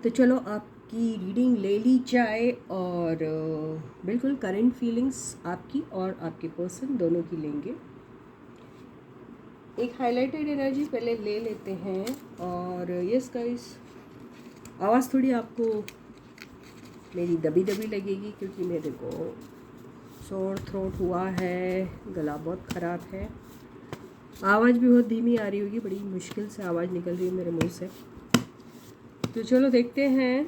तो चलो आपकी रीडिंग ले ली जाए और बिल्कुल करंट फीलिंग्स आपकी और आपके पर्सन दोनों की लेंगे। एक हाइलाइटेड एनर्जी पहले ले लेते हैं। और यस गाइस, आवाज़ थोड़ी आपको मेरी दबी दबी लगेगी क्योंकि मेरे को सोर थ्रोट हुआ है, गला बहुत ख़राब है, आवाज़ भी बहुत धीमी आ रही होगी, बड़ी मुश्किल से आवाज़ निकल रही है मेरे मुंह से। तो चलो देखते हैं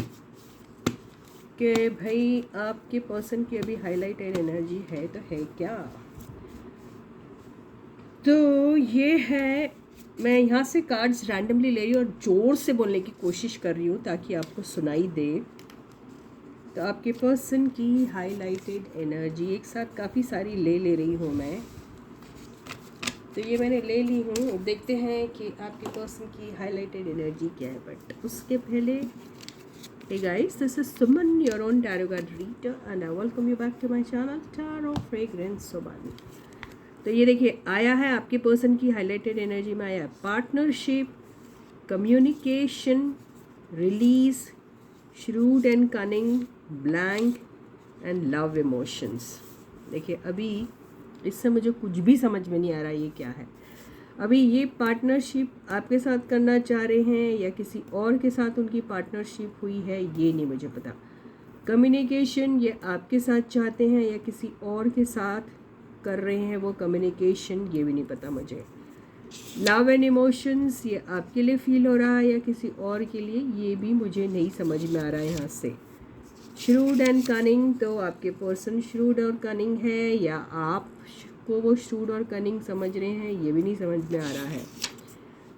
कि भाई आपके पर्सन की अभी हाइलाइटेड एनर्जी है तो है क्या। तो ये है, मैं यहाँ से कार्ड्स रैंडमली ले रही हूँ और ज़ोर से बोलने की कोशिश कर रही हूँ ताकि आपको सुनाई दे। तो आपके पर्सन की हाइलाइटेड एनर्जी एक साथ काफ़ी सारी ले रही हूँ मैं। तो ये मैंने ले ली हूँ। देखते हैं कि आपके पर्सन की हाइलाइटेड एनर्जी क्या है। बट उसके पहले, hey guys, this is Suman, your own tarot card reader, and I welcome you back to my channel Tarot Fragrance Sobani। तो ये देखिए आया है आपके पर्सन की हाइलाइटेड एनर्जी में, आया है partnership, communication, release, shrewd and cunning, blank and love emotions. देखिए अभी इससे मुझे कुछ भी समझ में नहीं आ रहा ये क्या है। अभी ये पार्टनरशिप आपके साथ करना चाह रहे हैं या किसी और के साथ उनकी पार्टनरशिप हुई है ये नहीं मुझे पता। कम्युनिकेशन ये आपके साथ चाहते हैं या किसी और के साथ कर रहे हैं वो कम्युनिकेशन, ये भी नहीं पता मुझे। लव एंड इमोशंस ये आपके लिए फील हो रहा है या किसी और के लिए, ये भी मुझे नहीं समझ में आ रहा है यहाँ से। श्रूड एंड कनिंग, तो आपके पर्सन श्रूड और कनिंग है या आप को वो श्रूड और कनिंग समझ रहे हैं, ये भी नहीं समझ में आ रहा है।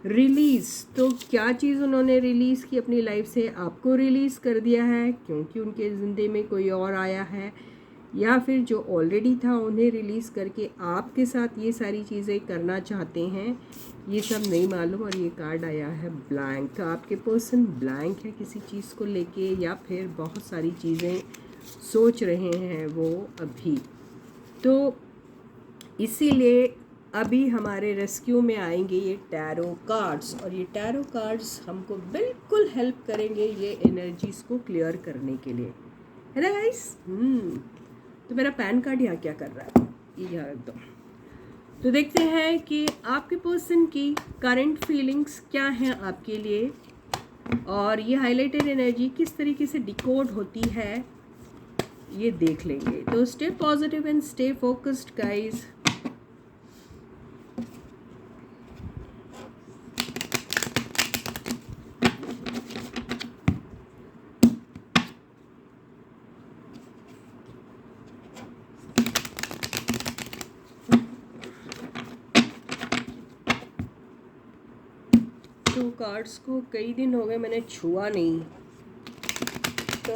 रिलीज़, तो क्या चीज़ उन्होंने रिलीज़ की अपनी लाइफ से, आपको रिलीज़ कर दिया है क्योंकि उनके ज़िंदगी में कोई और आया है, या फिर जो ऑलरेडी था उन्हें रिलीज़ करके आपके साथ ये सारी चीज़ें करना चाहते हैं, ये सब नहीं मालूम। और ये कार्ड आया है ब्लैंक। तो आपके पर्सन ब्लैंक है किसी चीज़ को लेके या फिर बहुत सारी चीज़ें सोच रहे हैं वो अभी। तो इसीलिए अभी हमारे रेस्क्यू में आएंगे ये टैरो कार्ड्स, और ये टैरो कार्ड्स हमको बिल्कुल हेल्प करेंगे ये एनर्जीज़ को क्लियर करने के लिए, है ना गाइस। तो मेरा पैन कार्ड यहाँ क्या कर रहा है, ये यहाँ रख दो। तो देखते हैं कि आपके पर्सन की करंट फीलिंग्स क्या हैं आपके लिए, और ये हाईलाइटेड एनर्जी किस तरीके से डिकोड होती है ये देख लेंगे। तो stay positive and stay focused guys. तो कार्ड्स को कई दिन हो गए मैंने छुआ नहीं, तो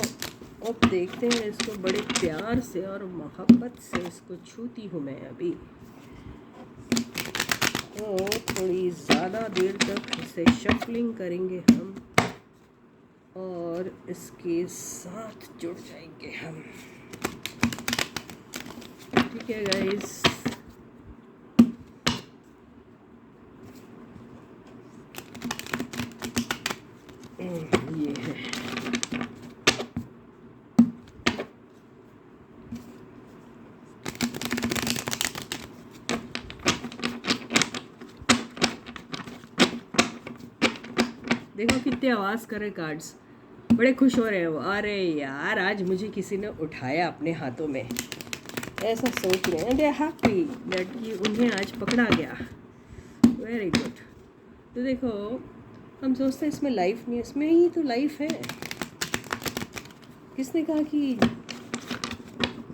अब देखते हैं इसको बड़े प्यार से और मोहब्बत से इसको छूती हूँ मैं अभी। तो थोड़ी ज़्यादा देर तक इसे शफलिंग करेंगे हम और इसके साथ जुड़ जाएंगे हम। ठीक है गाइस, ये है। देखो कितने आवाज़ कर रहे कार्ड्स, बड़े खुश हो रहे हैं वो। अरे यार आज मुझे किसी ने उठाया अपने हाथों में, ऐसा सोच रहे हैं। दे हैप्पी दैट कि उन्हें आज पकड़ा गया। Very good. तो देखो हम सोचते हैं इसमें लाइफ नहीं है, इसमें ही तो लाइफ है। किसने कहा कि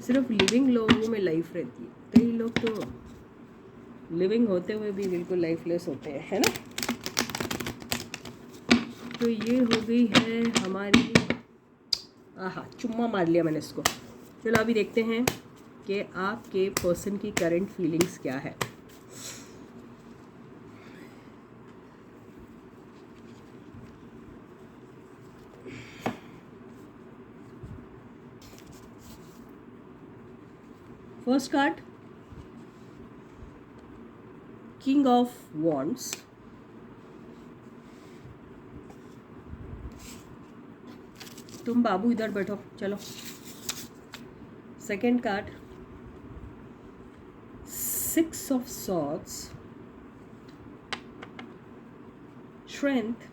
सिर्फ लिविंग लोगों में लाइफ रहती है? कई लोग तो लिविंग होते हुए भी बिल्कुल लाइफलेस होते हैं, है ना। तो ये हो गई है हमारी, आहा चुम्मा मार लिया मैंने इसको। चलो अभी देखते हैं कि आपके पर्सन की करंट फीलिंग्स क्या है। First card, king of wands, तुम बाबू इधर बैठो, चलो। Second card, 6 of swords, strength,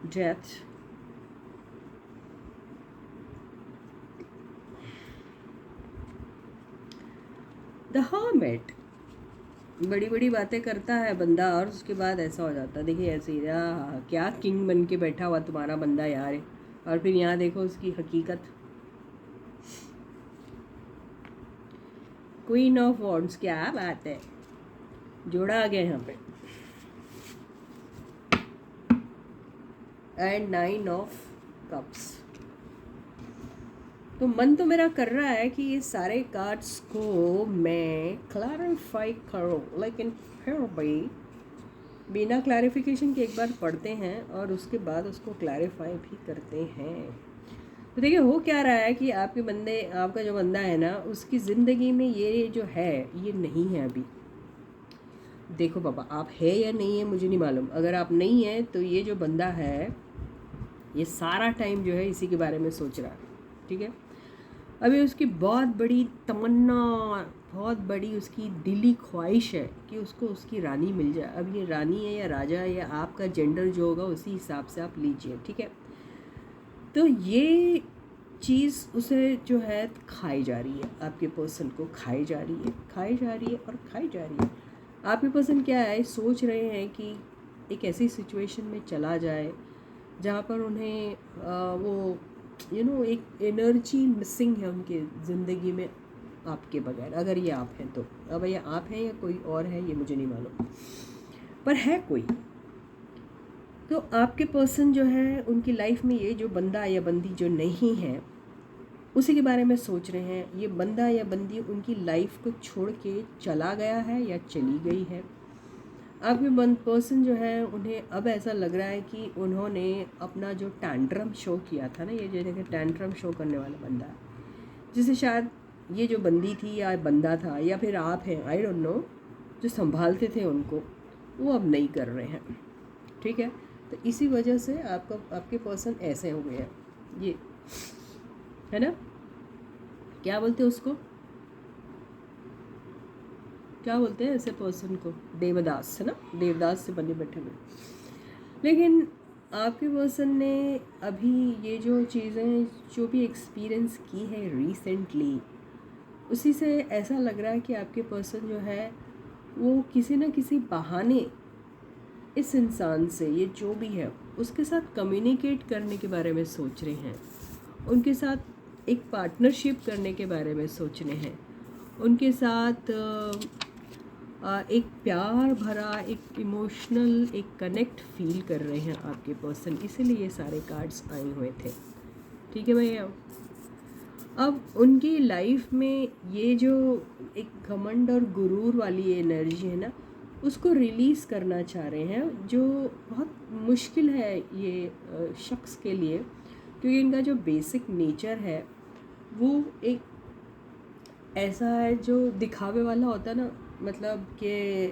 death, the hermit. बड़ी बड़ी बातें करता है बंदा और उसके बाद ऐसा हो जाता है। देखिए ऐसे ही क्या किंग बन के बैठा हुआ तुम्हारा बंदा यार, और फिर यहाँ देखो उसकी हकीकत। क्वीन ऑफ वॉन्ड्स, क्या बात है, जोड़ा आ गया यहाँ पे। And 9 of cups. तो मन तो मेरा कर रहा है कि ये सारे कार्ड्स को मैं क्लैरिफाई करूँ, लेकिन फिर भी बिना क्लैरिफिकेशन के एक बार पढ़ते हैं और उसके बाद उसको क्लैरिफाई भी करते हैं। तो देखिए हो क्या रहा है कि आपका जो बंदा है ना, उसकी ज़िंदगी में ये जो है ये नहीं है अभी। देखो बाबा, आप है या नहीं है मुझे नहीं मालूम। अगर आप नहीं है तो ये जो बंदा है ये सारा टाइम जो है इसी के बारे में सोच रहा है, ठीक है। अभी उसकी बहुत बड़ी तमन्ना, बहुत बड़ी उसकी दिली ख्वाहिश है कि उसको उसकी रानी मिल जाए। अब ये रानी है या राजा है या आपका जेंडर जो होगा उसी हिसाब से आप लीजिए, ठीक है। तो ये चीज़ उसे जो है खाई जा रही है, आपके पर्सन को खाई जा रही है, खाई जा रही है और खाई जा रही है। आपके पर्सन क्या है, सोच रहे हैं कि एक ऐसी सिचुएशन में चला जाए जहाँ पर उन्हें वो एक एनर्जी मिसिंग है उनके ज़िंदगी में आपके बगैर। अगर ये आप हैं तो, अब ये आप हैं या कोई और है ये मुझे नहीं मालूम, पर है कोई। तो आपके पर्सन जो है उनकी लाइफ में ये जो बंदा या बंदी जो नहीं है उसी के बारे में सोच रहे हैं। ये बंदा या बंदी उनकी लाइफ को छोड़ के चला गया है या चली गई है। आपके पर्सन जो है उन्हें अब ऐसा लग रहा है कि उन्होंने अपना जो टैंट्रम शो किया था ना, ये जो देखिए टैंट्रम शो करने वाला बंदा है, जिसे शायद ये जो बंदी थी या बंदा था या फिर आप हैं, आई डोंट नो, जो संभालते थे उनको, वो अब नहीं कर रहे हैं, ठीक है। तो इसी वजह से आपके पर्सन ऐसे हो गए हैं, ये है ना, क्या बोलते हैं उसको, क्या बोलते हैं ऐसे पर्सन को, देवदास, है ना, देवदास से बने बैठे हुए। लेकिन आपके पर्सन ने अभी ये जो चीज़ें जो भी एक्सपीरियंस की है रिसेंटली, उसी से ऐसा लग रहा है कि आपके पर्सन जो है वो किसी न किसी बहाने इस इंसान से, ये जो भी है उसके साथ कम्युनिकेट करने के बारे में सोच रहे हैं, उनके साथ एक पार्टनरशिप करने के बारे में सोच रहे हैं, उनके साथ एक प्यार भरा, एक इमोशनल, एक कनेक्ट फील कर रहे हैं आपके पर्सन। इसीलिए ये सारे कार्ड्स आए हुए थे, ठीक है भैया। अब उनकी लाइफ में ये जो एक घमंड और गुरूर वाली एनर्जी है ना, उसको रिलीज़ करना चाह रहे हैं, जो बहुत मुश्किल है ये शख्स के लिए, क्योंकि इनका जो बेसिक नेचर है वो एक ऐसा है जो दिखावे वाला होता है ना, मतलब कि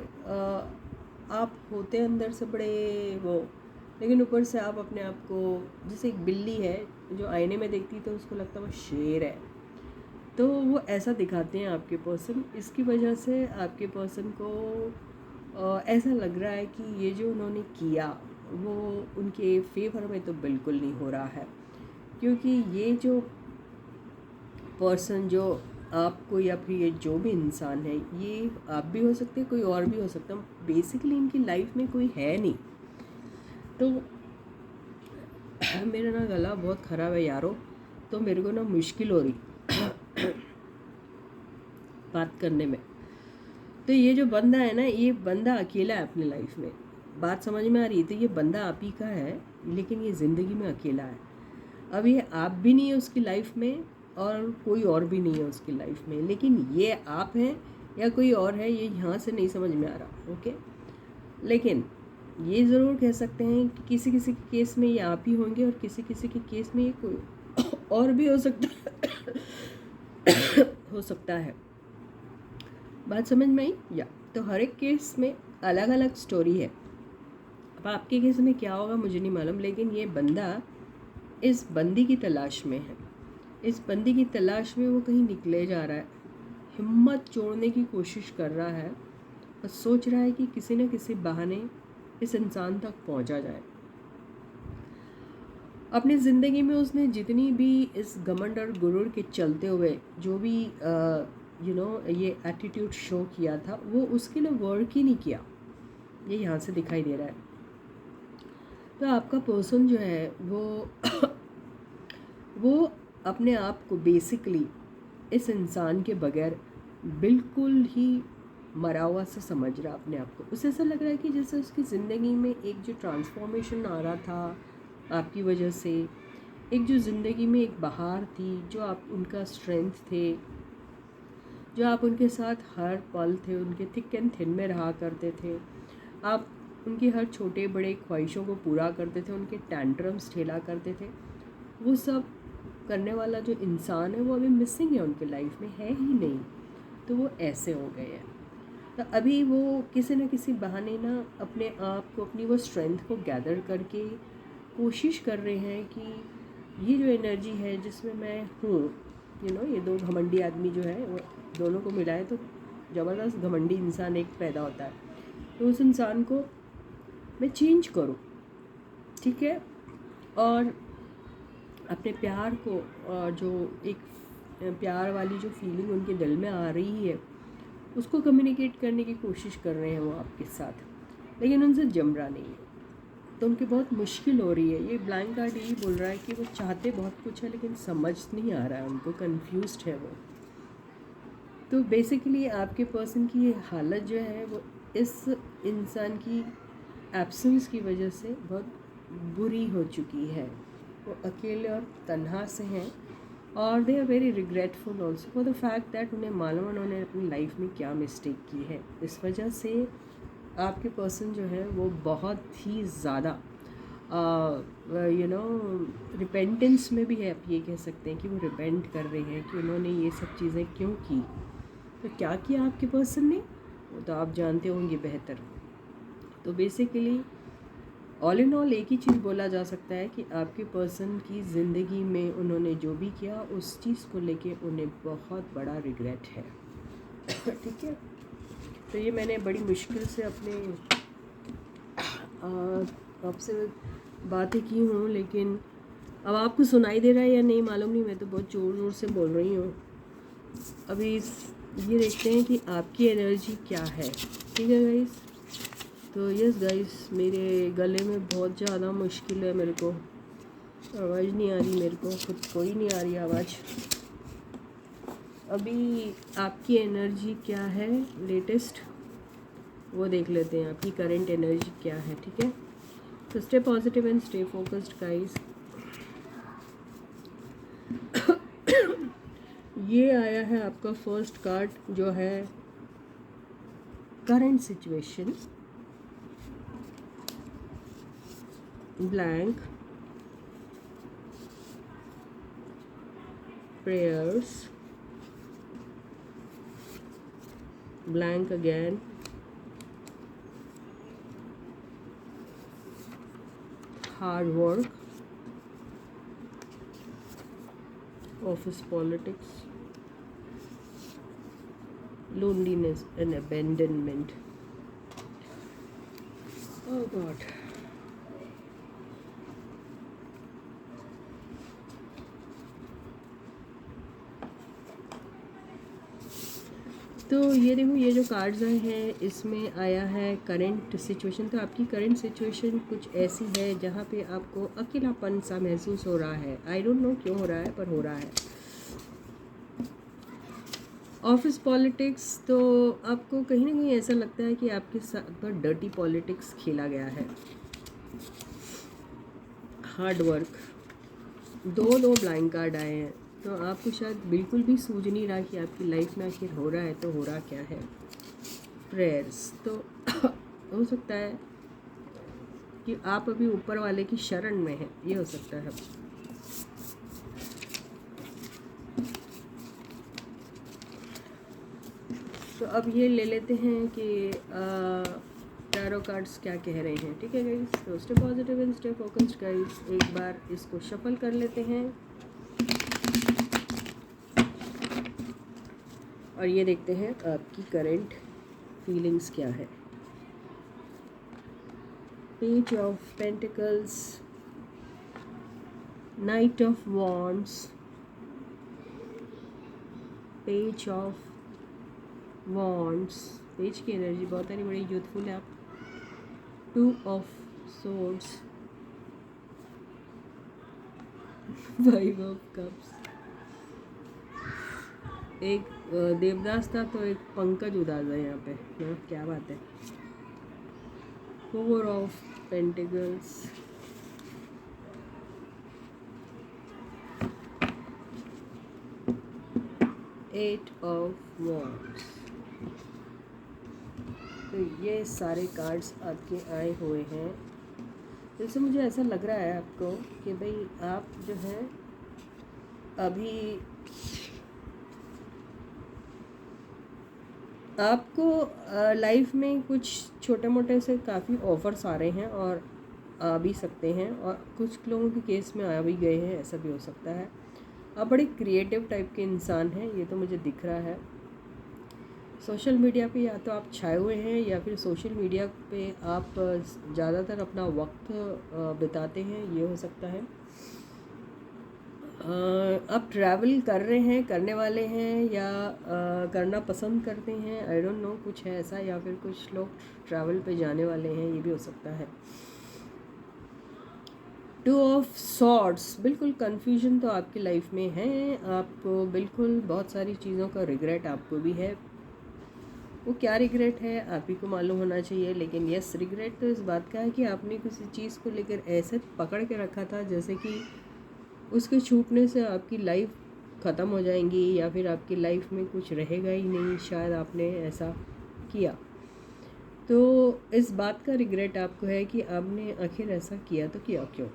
आप होते हैं अंदर से बड़े वो, लेकिन ऊपर से आप अपने आप को, जैसे एक बिल्ली है जो आईने में देखती तो उसको लगता है वो शेर है, तो वो ऐसा दिखाते हैं आपके पर्सन। इसकी वजह से आपके पर्सन को ऐसा लग रहा है कि ये जो उन्होंने किया वो उनके फेवर में तो बिल्कुल नहीं हो रहा है, क्योंकि ये जो पर्सन जो आपको, या फिर ये जो भी इंसान है, ये आप भी हो सकते हैं, कोई और भी हो सकता है, बेसिकली इनकी लाइफ में कोई है नहीं। तो मेरा ना गला बहुत ख़राब है यारो, तो मेरे को ना मुश्किल हो रही बात करने में। तो ये जो बंदा है ना, ये बंदा अकेला है अपनी लाइफ में, बात समझ में आ रही है। तो ये बंदा आप ही का है, लेकिन ये ज़िंदगी में अकेला है। अब ये आप भी नहीं है उसकी लाइफ में और कोई और भी नहीं है उसकी लाइफ में, लेकिन ये आप हैं या कोई और है ये यहाँ से नहीं समझ में आ रहा, ओके। लेकिन ये ज़रूर कह सकते हैं कि किसी किसी के केस में ये आप ही होंगे और किसी किसी के केस में ये कोई और भी हो सकता है। बात समझ में आई या? तो हर एक केस में अलग अलग स्टोरी है। अब आपके केस में क्या होगा मुझे नहीं मालूम, लेकिन ये बंदा इस बंदी की तलाश में है। इस बंदी की तलाश में वो कहीं निकले जा रहा है, हिम्मत जोड़ने की कोशिश कर रहा है और सोच रहा है कि किसी न किसी बहाने इस इंसान तक पहुंचा जाए। अपनी ज़िंदगी में उसने जितनी भी इस घमंड और गुरूर के चलते हुए जो भी ये एटीट्यूड शो किया था, वो उसके लिए वर्क ही नहीं किया। ये यहाँ से दिखाई दे रहा है। तो आपका पर्सन जो है वो अपने आप को बेसिकली इस इंसान के बगैर बिल्कुल ही मरा हुआ सा समझ रहा अपने आप को। उसे ऐसा लग रहा है कि जैसे उसकी ज़िंदगी में एक जो ट्रांसफॉर्मेशन आ रहा था आपकी वजह से, एक जो ज़िंदगी में एक बहार थी, जो आप उनका स्ट्रेंथ थे, जो आप उनके साथ हर पल थे, उनके थिक एंड थिन में रहा करते थे, आप उनकी हर छोटे बड़े ख्वाहिशों को पूरा करते थे, उनके टैंट्रम्स ठेला करते थे, वो सब करने वाला जो इंसान है वो अभी मिसिंग है, उनके लाइफ में है ही नहीं। तो वो ऐसे हो गए हैं। तो अभी वो किसी न किसी बहाने ना अपने आप को, अपनी वो स्ट्रेंथ को गैदर करके कोशिश कर रहे हैं कि ये जो एनर्जी है जिसमें मैं हूँ, ये दो घमंडी आदमी जो है वो दोनों को मिलाए तो ज़बरदस्त घमंडी इंसान एक पैदा होता है। तो उस इंसान को मैं चेंज करूँ, ठीक है, और अपने प्यार को, और जो एक प्यार वाली जो फीलिंग उनके दिल में आ रही है उसको कम्युनिकेट करने की कोशिश कर रहे हैं वो आपके साथ, लेकिन उनसे जम रहा नहीं है। तो उनकी बहुत मुश्किल हो रही है। ये ब्लैंक कार्ड यही बोल रहा है कि वो चाहते बहुत कुछ है लेकिन समझ नहीं आ रहा है उनको, कंफ्यूज्ड है वो। तो बेसिकली आपके पर्सन की ये हालत जो है वो इस इंसान की एब्सेंस की वजह से बहुत बुरी हो चुकी है। वो अकेले और तन्हा से हैं और they are very regretful also for the fact that उन्हें मालूम उन्होंने अपनी लाइफ में क्या मिस्टेक की है। इस वजह से आपके पर्सन जो है वो बहुत ही ज़्यादा रिपेंटेंस में भी है। आप ये कह सकते हैं कि वो रिपेंट कर रहे हैं कि उन्होंने ये सब चीज़ें क्यों की। तो क्या किया आपके पर्सन ने वो तो आप जानते होंगे बेहतर। तो बेसिकली ऑल इन ऑल एक ही चीज़ बोला जा सकता है कि आपके पर्सन की ज़िंदगी में उन्होंने जो भी किया उस चीज़ को लेके उन्हें बहुत बड़ा रिग्रेट है। ठीक है, तो ये मैंने बड़ी मुश्किल से अपने आपसे बातें की हूँ, लेकिन अब आपको सुनाई दे रहा है या नहीं मालूम नहीं। मैं तो बहुत ज़ोर ज़ोर से बोल रही हूँ। अभी ये देखते हैं कि आपकी एनर्जी क्या है। ठीक है गाइस, तो यस गाइस, मेरे गले में बहुत ज़्यादा मुश्किल है, मेरे को आवाज़ नहीं आ रही, मेरे को खुद को ही नहीं आ रही आवाज़। अभी आपकी एनर्जी क्या है लेटेस्ट वो देख लेते हैं, आपकी करंट एनर्जी क्या है। ठीक है, तो stay positive and stay focused guys. ये आया है आपका फर्स्ट कार्ड जो है current situation, blank, prayers, blank again, hard work, office politics, loneliness and abandonment. Oh God. तो ये देखो, ये जो कार्ड्स आए हैं इसमें आया है करंट सिचुएशन। तो आपकी करंट सिचुएशन कुछ ऐसी है जहाँ पे आपको अकेलापन सा महसूस हो रहा है। आई डोंट नो क्यों हो रहा है, पर हो रहा है। ऑफिस पॉलिटिक्स, तो आपको कहीं ना कहीं ऐसा लगता है कि आपके साथ बहुत डर्टी पॉलिटिक्स खेला गया है। हार्ड वर्क, दो ब्लैंक कार्ड आए हैं, तो आपको शायद बिल्कुल भी सूझ नहीं रहा कि आपकी लाइफ में आखिर हो रहा है तो हो रहा क्या है। प्रेयर्स, तो हो सकता है कि आप अभी ऊपर वाले की शरण में हैं, ये हो सकता है। तो अब ये ले लेते हैं कि टैरो कार्ड्स क्या कह रहे हैं। ठीक है गाइस, तो stay positive and stay focused guys. एक बार इसको शफल कर लेते हैं और ये देखते हैं आपकी करंट फीलिंग्स क्या है। Page of pentacles, night of wands, page of wands, page की एनर्जी बहुत सारी बड़ी यूथफुल है आप। 2 ऑफ सोर्ड्स, 5 ऑफ कप्स, एक देवदास था तो एक पंकज उदास है यहाँ पे। हाँ, क्या बात है। 4 ऑफ पेंटिकल्स, 8 ऑफ वॉन्ड्स। तो ये सारे कार्ड्स आपके आए हुए हैं। जैसे मुझे ऐसा लग रहा है आपको कि भाई आप जो है अभी आपको लाइफ में कुछ छोटे मोटे से काफ़ी ऑफ़र्स आ रहे हैं और आ भी सकते हैं, और कुछ लोगों के केस में आ भी गए हैं, ऐसा भी हो सकता है। आप बड़े क्रिएटिव टाइप के इंसान हैं, ये तो मुझे दिख रहा है। सोशल मीडिया पे या तो आप छाए हुए हैं या फिर सोशल मीडिया पे आप ज़्यादातर अपना वक्त बिताते हैं, ये हो सकता है। आप ट्रैवल कर रहे हैं, करने वाले हैं, या करना पसंद करते हैं, आई डोंट नो, कुछ है ऐसा। या फिर कुछ लोग ट्रैवल पे जाने वाले हैं, ये भी हो सकता है। 2 ऑफ सॉर्ड्स, बिल्कुल कन्फ्यूजन तो आपकी लाइफ में है। आपको बिल्कुल बहुत सारी चीज़ों का रिग्रेट आपको भी है। वो क्या रिग्रेट है आप ही को मालूम होना चाहिए, लेकिन यस, रिग्रेट तो इस बात का है कि आपने किसी चीज़ को लेकर ऐसे पकड़ के रखा था जैसे कि उसके छूटने से आपकी लाइफ ख़त्म हो जाएंगी, या फिर आपकी लाइफ में कुछ रहेगा ही नहीं, शायद आपने ऐसा किया। तो इस बात का रिग्रेट आपको है कि आपने आखिर ऐसा किया तो किया क्यों।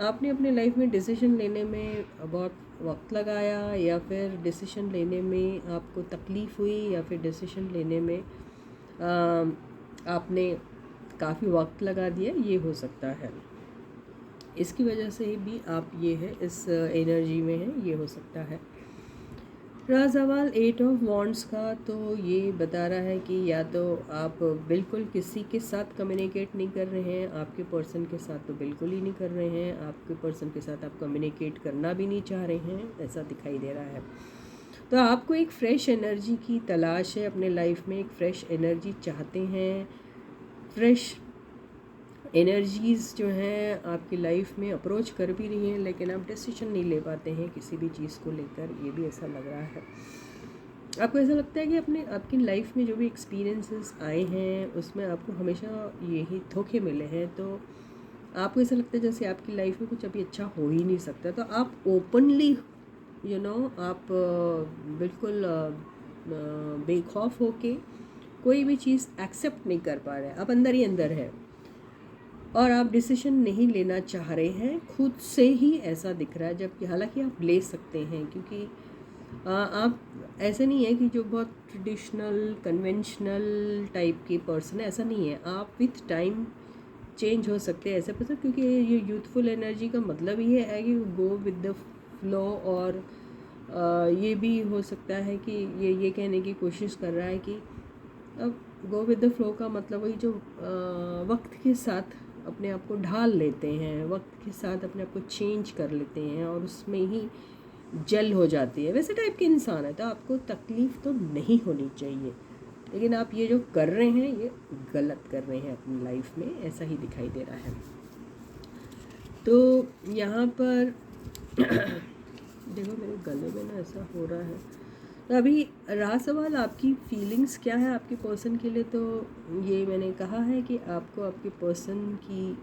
आपने अपने लाइफ में डिसीजन लेने में बहुत वक्त लगाया, या फिर डिसीजन लेने में आपको तकलीफ़ हुई, या फिर डिसीजन लेने में आपने काफ़ी वक्त लगा दिया, ये हो सकता है। इसकी वजह से भी आप ये है इस एनर्जी में है, ये हो सकता है। रहा सवाल 8 ऑफ वॉन्ड्स का, तो ये बता रहा है कि या तो आप बिल्कुल किसी के साथ कम्युनिकेट नहीं कर रहे हैं, आपके पर्सन के साथ तो बिल्कुल ही नहीं कर रहे हैं, आपके पर्सन के साथ आप कम्युनिकेट करना भी नहीं चाह रहे हैं, ऐसा दिखाई दे रहा है। तो आपको एक फ़्रेश एनर्जी की तलाश है अपने लाइफ में, एक फ़्रेश एनर्जी चाहते हैं। फ्रेश एनर्जीज़ जो हैं आपकी लाइफ में अप्रोच कर भी रही हैं, लेकिन आप डिसीजन नहीं ले पाते हैं किसी भी चीज़ को लेकर, ये भी ऐसा लग रहा है। आपको ऐसा लगता है कि आपकी लाइफ में जो भी एक्सपीरियंसेस आए हैं उसमें आपको हमेशा यही धोखे मिले हैं, तो आपको ऐसा लगता है जैसे आपकी लाइफ में कुछ अभी अच्छा हो ही नहीं सकता। तो आप ओपनली आप बिल्कुल बेखौफ होके कोई भी चीज़ एक्सेप्ट नहीं कर पा रहे हैं, आप अंदर ही अंदर है और आप डिसीजन नहीं लेना चाह रहे हैं, खुद से ही ऐसा दिख रहा है। जबकि हालांकि आप ले सकते हैं, क्योंकि आप ऐसे नहीं है कि जो बहुत ट्रेडिशनल कन्वेंशनल टाइप की पर्सन है, ऐसा नहीं है। आप विथ टाइम चेंज हो सकते हैं, ऐसे पसंद, क्योंकि ये यूथफुल एनर्जी का मतलब ही है कि गो विद द फ्लो। और ये भी हो सकता है कि ये कहने की कोशिश कर रहा है कि अब गो विद द फ्लो का मतलब वही जो वक्त के साथ अपने आप को ढाल लेते हैं, वक्त के साथ अपने आप को चेंज कर लेते हैं और उसमें ही जल हो जाती है, वैसे टाइप के इंसान है। तो आपको तकलीफ़ तो नहीं होनी चाहिए, लेकिन आप ये जो कर रहे हैं ये गलत कर रहे हैं अपनी लाइफ में, ऐसा ही दिखाई दे रहा है। तो यहाँ पर देखो मेरे गले में ना ऐसा हो रहा है। तो अभी रहा सवाल आपकी फीलिंग्स क्या है आपके पर्सन के लिए, तो ये मैंने कहा है कि आपको आपके पर्सन की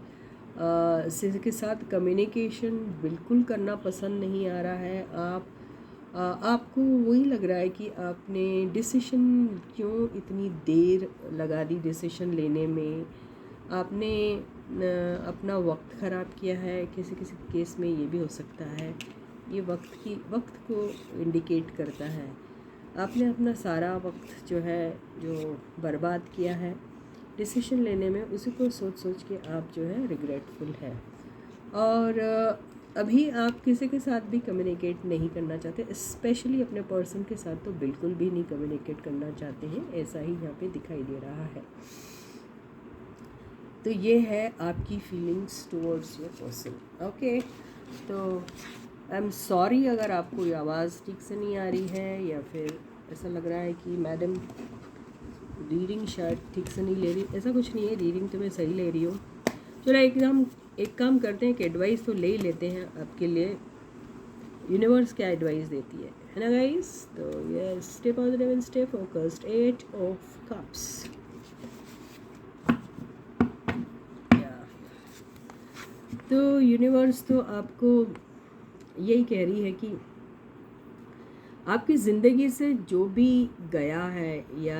के साथ कम्युनिकेशन बिल्कुल करना पसंद नहीं आ रहा है। आपको वही लग रहा है कि आपने डिसीजन क्यों इतनी देर लगा दी डिसीजन लेने में, आपने अपना वक्त ख़राब किया है। किसी किसी केस में ये भी हो सकता है, ये वक्त को इंडिकेट करता है। आपने अपना सारा वक्त जो है जो बर्बाद किया है, डिसीजन लेने में उसी को सोच सोच के आप जो है रिग्रेटफुल है। और अभी आप किसी के साथ भी कम्युनिकेट नहीं करना चाहते, स्पेशली अपने पर्सन के साथ तो बिल्कुल भी नहीं कम्युनिकेट करना चाहते हैं, ऐसा ही यहाँ पे दिखाई दे रहा है। तो ये है आपकी feelings towards your person. Okay, तो आई एम सॉरी अगर आपको कोई आवाज़ ठीक से नहीं आ रही है या फिर ऐसा लग रहा है कि मैडम रीडिंग शायद ठीक से नहीं ले रही। ऐसा कुछ नहीं है, रीडिंग तो मैं सही ले रही हूँ। चलो एक काम करते हैं कि एडवाइस तो ले ही लेते हैं आपके लिए। यूनिवर्स क्या एडवाइस देती है ना गाइस? तो ये stay positive and stay focused. 8 of cups. तो यूनिवर्स तो आपको यही कह रही है कि आपकी ज़िंदगी से जो भी गया है या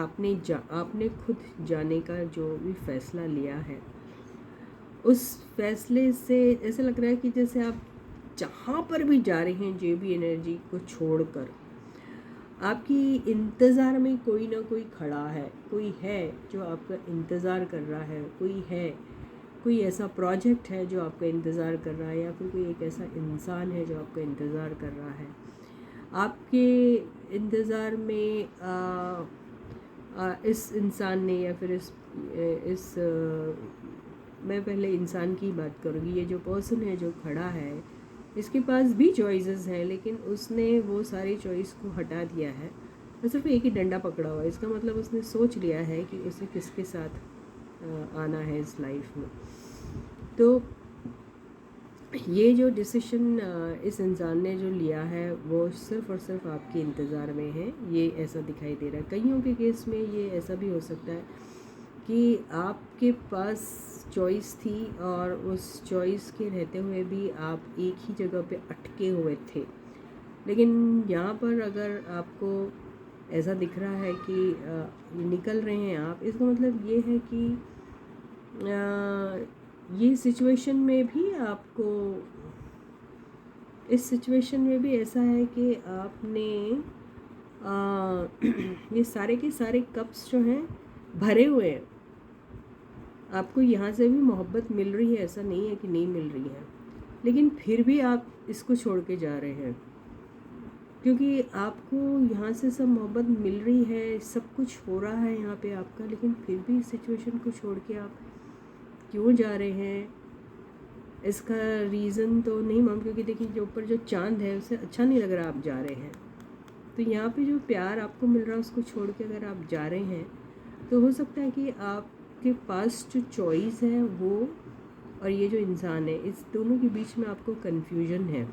आपने खुद जाने का जो भी फैसला लिया है, उस फैसले से ऐसा लग रहा है कि जैसे आप जहाँ पर भी जा रहे हैं, जो भी एनर्जी को छोड़कर आपकी इंतज़ार में कोई ना कोई खड़ा है, कोई है जो आपका इंतज़ार कर रहा है, कोई ऐसा प्रोजेक्ट है जो आपका इंतज़ार कर रहा है, या फिर कोई एक ऐसा इंसान है जो आपका इंतज़ार कर रहा है। आपके इंतज़ार में इस इंसान ने या फिर मैं पहले इंसान की बात करूँगी। ये जो पर्सन है जो खड़ा है, इसके पास भी चॉइसेस हैं, लेकिन उसने वो सारी चॉइस को हटा दिया है और सिर्फ एक ही डंडा पकड़ा हुआ है। इसका मतलब उसने सोच लिया है कि उसे किसके साथ आना है इस लाइफ में। तो ये जो डिसीजन इस इंसान ने जो लिया है वो सिर्फ़ और सिर्फ आपके इंतज़ार में है, ये ऐसा दिखाई दे रहा है। कईयों के केस में ये ऐसा भी हो सकता है कि आपके पास चॉइस थी और उस चॉइस के रहते हुए भी आप एक ही जगह पे अटके हुए थे। लेकिन यहाँ पर अगर आपको ऐसा दिख रहा है कि निकल रहे हैं आप, इसका मतलब ये है कि ये सिचुएशन में भी आपको, इस सिचुएशन में भी ऐसा है कि आपने ये सारे के सारे कप्स जो हैं भरे हुए हैं। आपको यहाँ से भी मोहब्बत मिल रही है, ऐसा नहीं है कि नहीं मिल रही है, लेकिन फिर भी आप इसको छोड़ के जा रहे हैं क्योंकि आपको यहाँ से सब मोहब्बत मिल रही है, सब कुछ हो रहा है यहाँ पे आपका, लेकिन फिर भी इस सिचुएशन को छोड़ के आप क्यों जा रहे हैं? इसका रीज़न तो नहीं मालूम, क्योंकि देखिए जो ऊपर जो चांद है उसे अच्छा नहीं लग रहा आप जा रहे हैं। तो यहाँ पे जो प्यार आपको मिल रहा है उसको छोड़ के अगर आप जा रहे हैं तो हो सकता है कि आपके पास जो चॉइस है वो और ये जो इंसान है, इस दोनों के बीच में आपको कन्फ्यूजन है,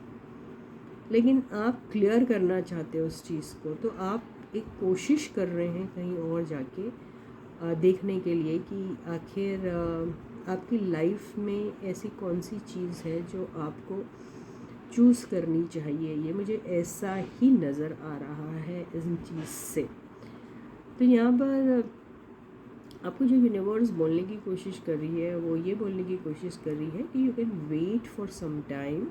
लेकिन आप क्लियर करना चाहते हो उस चीज़ को। तो आप एक कोशिश कर रहे हैं कहीं और जाके देखने के लिए कि आखिर आपकी लाइफ में ऐसी कौन सी चीज़ है जो आपको चूज़ करनी चाहिए। ये मुझे ऐसा ही नज़र आ रहा है इन चीज़ से। तो यहाँ पर आपको जो यूनिवर्स बोलने की कोशिश कर रही है वो ये बोलने की कोशिश कर रही है कि you can wait for some time,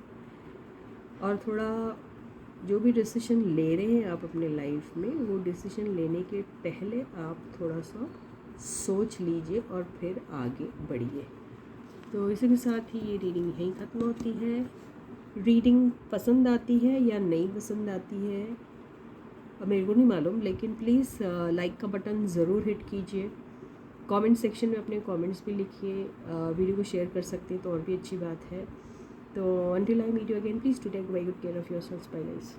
और थोड़ा जो भी डिसीजन ले रहे हैं आप अपने लाइफ में, वो डिसीजन लेने के पहले आप थोड़ा सा सोच लीजिए और फिर आगे बढ़िए। तो इसी के साथ ही ये रीडिंग यहीं ख़त्म होती है। रीडिंग पसंद आती है या नहीं पसंद आती है अब मेरे को नहीं मालूम, लेकिन प्लीज़ लाइक का बटन ज़रूर हिट कीजिए। कमेंट सेक्शन में अपने कमेंट्स भी लिखिए, वीडियो को शेयर कर सकते हैं तो और भी अच्छी बात है। तो until I meet you again, please do take very good care of yourselves. Bye guys.